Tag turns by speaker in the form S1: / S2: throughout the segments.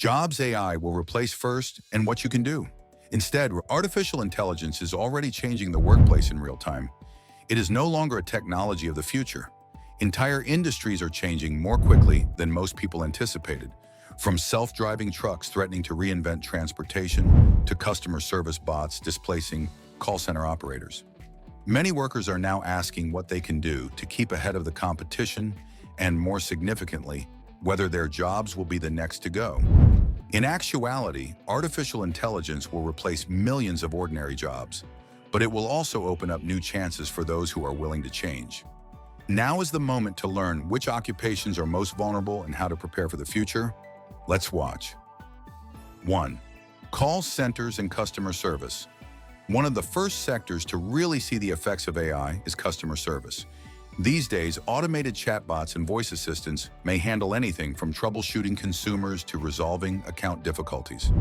S1: Jobs AI will replace first and what you can do. Instead, artificial intelligence is already changing the workplace in real time. It is no longer a technology of the future. Entire industries are changing more quickly than most people anticipated, from self-driving trucks threatening to reinvent transportation to customer service bots displacing call center operators. Many workers are now asking what they can do to keep ahead of the competition and, more significantly, whether their jobs will be the next to go. In actuality, artificial intelligence will replace millions of ordinary jobs, but it will also open up new chances for those who are willing to change. Now is the moment to learn which occupations are most vulnerable and how to prepare for the future. Let's watch. 1. Call centers and customer service. One of the first sectors to really see the effects of AI is customer service. These days, automated chatbots and voice assistants may handle anything from troubleshooting consumers to resolving account difficulties.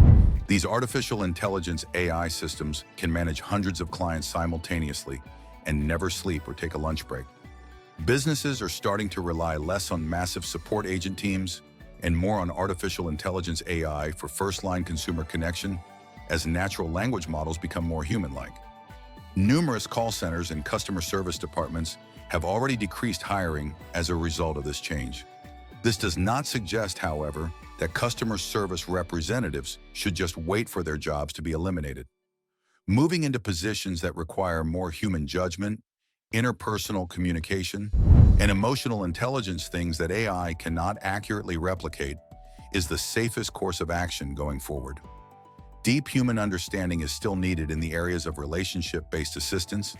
S1: These artificial intelligence AI systems can manage hundreds of clients simultaneously and never sleep or take a lunch break. Businesses are starting to rely less on massive support agent teams and more on artificial intelligence AI for first-line consumer connection as natural language models become more human-like. Numerous call centers and customer service departments have already decreased hiring as a result of this change. This does not suggest, however, that customer service representatives should just wait for their jobs to be eliminated. Moving into positions that require more human judgment, interpersonal communication, and emotional intelligence, things that AI cannot accurately replicate, is the safest course of action going forward. Deep human understanding is still needed in the areas of relationship-based assistance,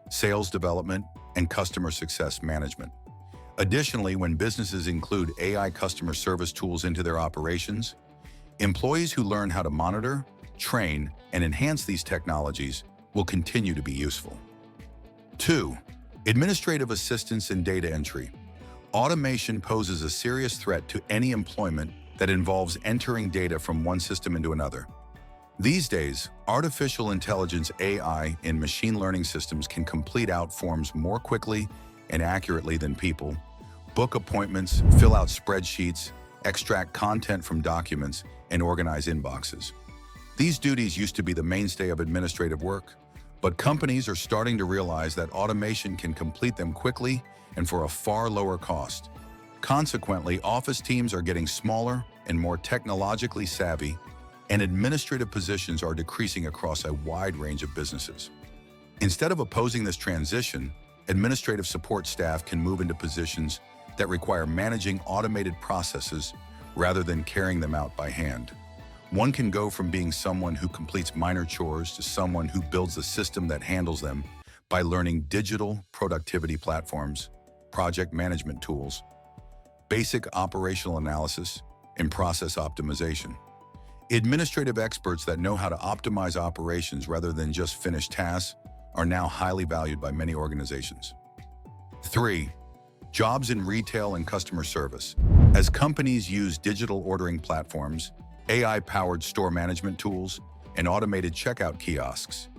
S1: sales development, and customer success management. Additionally, when businesses include AI customer service tools into their operations, employees who learn how to monitor, train, and enhance these technologies will continue to be useful. 2. Administrative assistance and data entry. Automation poses a serious threat to any employment that involves entering data from one system into another. These days, artificial intelligence AI in machine learning systems can complete out forms more quickly and accurately than people, book appointments, fill out spreadsheets, extract content from documents, and organize inboxes. These duties used to be the mainstay of administrative work, but companies are starting to realize that automation can complete them quickly and for a far lower cost. Consequently, office teams are getting smaller and more technologically savvy, and administrative positions are decreasing across a wide range of businesses. Instead of opposing this transition, administrative support staff can move into positions that require managing automated processes rather than carrying them out by hand. One can go from being someone who completes minor chores to someone who builds a system that handles them by learning digital productivity platforms, project management tools, basic operational analysis, and process optimization. Administrative experts that know how to optimize operations rather than just finish tasks are now highly valued by many organizations. 3. Jobs in retail and customer service. As companies use digital ordering platforms, AI-powered store management tools, and automated checkout kiosks,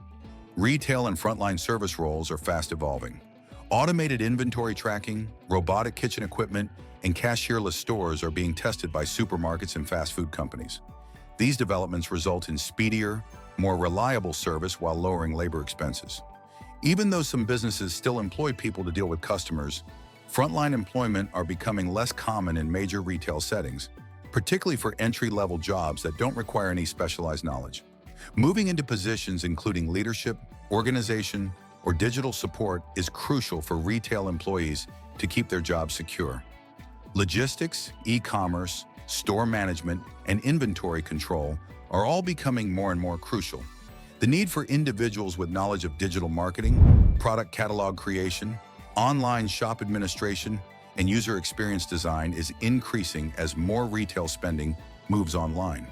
S1: retail and frontline service roles are fast evolving. Automated inventory tracking, robotic kitchen equipment, and cashierless stores are being tested by supermarkets and fast food companies. These developments result in speedier, more reliable service while lowering labor expenses. Even though some businesses still employ people to deal with customers, frontline employment are becoming less common in major retail settings, particularly for entry-level jobs that don't require any specialized knowledge. Moving into positions including leadership, organization, or digital support is crucial for retail employees to keep their jobs secure. Logistics, e-commerce, store management, and inventory control are all becoming more and more crucial. The need for individuals with knowledge of digital marketing, product catalog creation, online shop administration, and user experience design is increasing as more retail spending moves online.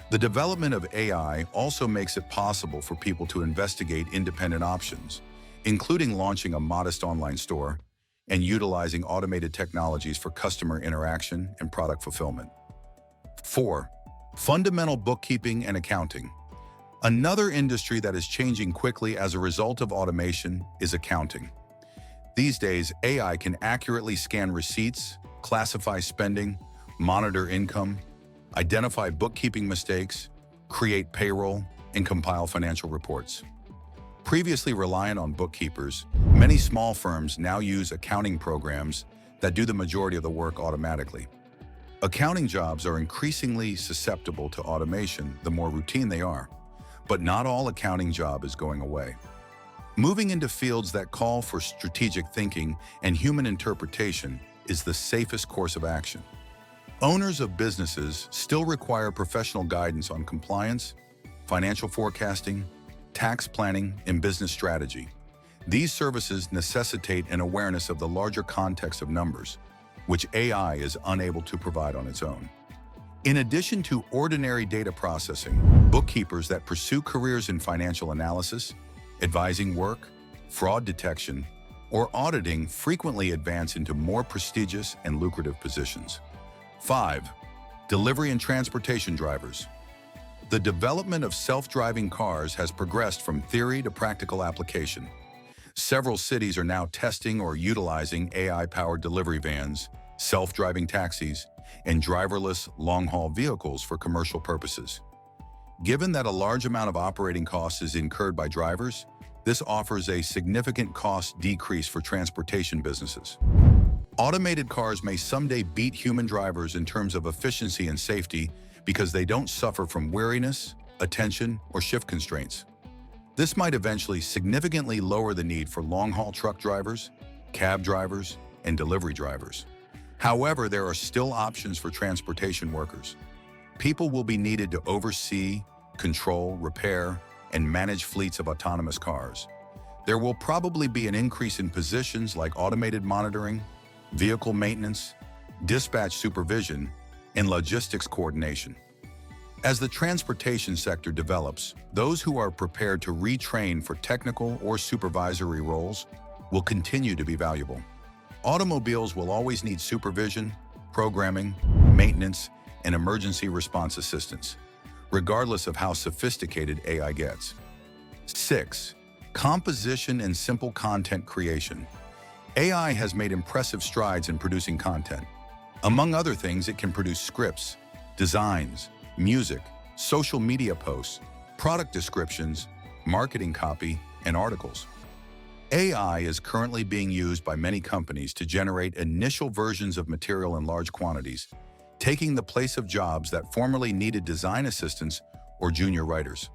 S1: The development of AI also makes it possible for people to investigate independent options, including launching a modest online store and utilizing automated technologies for customer interaction and product fulfillment. 4. Fundamental bookkeeping and accounting. Another industry that is changing quickly as a result of automation is accounting. These days, AI can accurately scan receipts, classify spending, monitor income, identify bookkeeping mistakes, create payroll, and compile financial reports. Previously reliant on bookkeepers, many small firms now use accounting programs that do the majority of the work automatically. Accounting jobs are increasingly susceptible to automation the more routine they are, but not all accounting job is going away. Moving into fields that call for strategic thinking and human interpretation is the safest course of action. Owners of businesses still require professional guidance on compliance, financial forecasting, tax planning, and business strategy. These services necessitate an awareness of the larger context of numbers, which AI is unable to provide on its own. In addition to ordinary data processing, bookkeepers that pursue careers in financial analysis, advising work, fraud detection, or auditing frequently advance into more prestigious and lucrative positions. 5. Delivery and transportation drivers. The development of self-driving cars has progressed from theory to practical application. Several cities are now testing or utilizing AI-powered delivery vans, self-driving taxis, and driverless long-haul vehicles for commercial purposes. Given that a large amount of operating costs is incurred by drivers, this offers a significant cost decrease for transportation businesses. Automated cars may someday beat human drivers in terms of efficiency and safety because they don't suffer from weariness, attention, or shift constraints. This might eventually significantly lower the need for long-haul truck drivers, cab drivers, and delivery drivers. However, there are still options for transportation workers. People will be needed to oversee, control, repair, and manage fleets of autonomous cars. There will probably be an increase in positions like automated monitoring, vehicle maintenance, dispatch supervision, and logistics coordination. As the transportation sector develops, those who are prepared to retrain for technical or supervisory roles will continue to be valuable. Automobiles will always need supervision, programming, maintenance, and emergency response assistance, regardless of how sophisticated AI gets. 6. Composition and simple content creation. AI has made impressive strides in producing content. Among other things, it can produce scripts, designs, music, social media posts, product descriptions, marketing copy, and articles. AI is currently being used by many companies to generate initial versions of material in large quantities, taking the place of jobs that formerly needed design assistants or junior writers.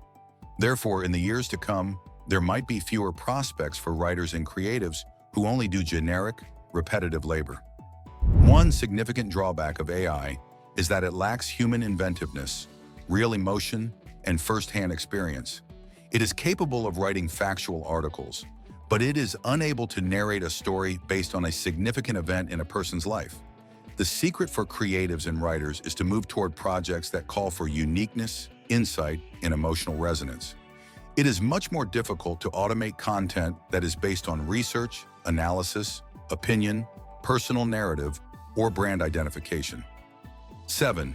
S1: Therefore, in the years to come, there might be fewer prospects for writers and creatives who only do generic, repetitive labor. One significant drawback of AI is that it lacks human inventiveness, real emotion, and first-hand experience. It is capable of writing factual articles, but it is unable to narrate a story based on a significant event in a person's life. The secret for creatives and writers is to move toward projects that call for uniqueness, insight, and emotional resonance. It is much more difficult to automate content that is based on research, analysis, opinion, personal narrative, or brand identification. 7.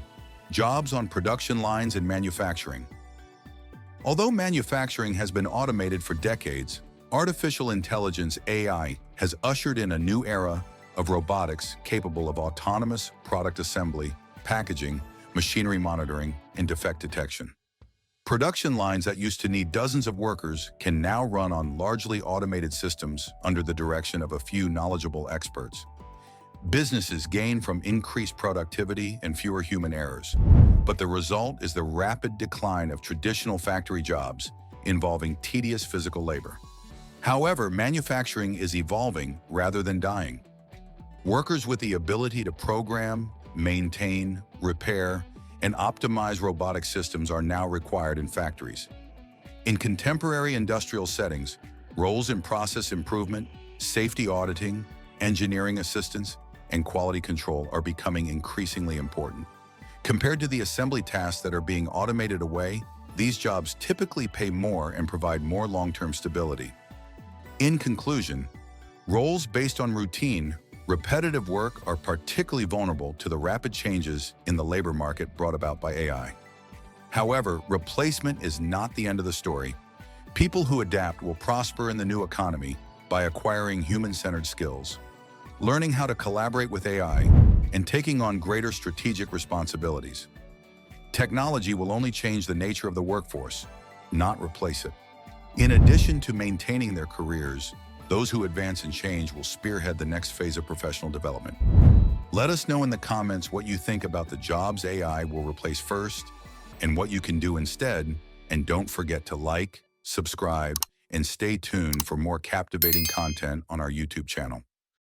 S1: Jobs on production lines and manufacturing. Although manufacturing has been automated for decades, artificial intelligence (AI) has ushered in a new era of robotics capable of autonomous product assembly, packaging, machinery monitoring, and defect detection. Production lines that used to need dozens of workers can now run on largely automated systems under the direction of a few knowledgeable experts. Businesses gain from increased productivity and fewer human errors, but the result is the rapid decline of traditional factory jobs involving tedious physical labor. However, manufacturing is evolving rather than dying. Workers with the ability to program, maintain, repair, and optimize robotic systems are now required in factories. In contemporary industrial settings, roles in process improvement, safety auditing, engineering assistance, and quality control are becoming increasingly important. Compared to the assembly tasks that are being automated away, these jobs typically pay more and provide more long-term stability. In conclusion, roles based on routine, repetitive work are particularly vulnerable to the rapid changes in the labor market brought about by AI. However, replacement is not the end of the story. People who adapt will prosper in the new economy by acquiring human-centered skills, learning how to collaborate with AI, and taking on greater strategic responsibilities. Technology will only change the nature of the workforce, not replace it. In addition to maintaining their careers, those who advance and change will spearhead the next phase of professional development. Let us know in the comments what you think about the jobs AI will replace first and what you can do instead. And don't forget to like, subscribe, and stay tuned for more captivating content on our YouTube channel.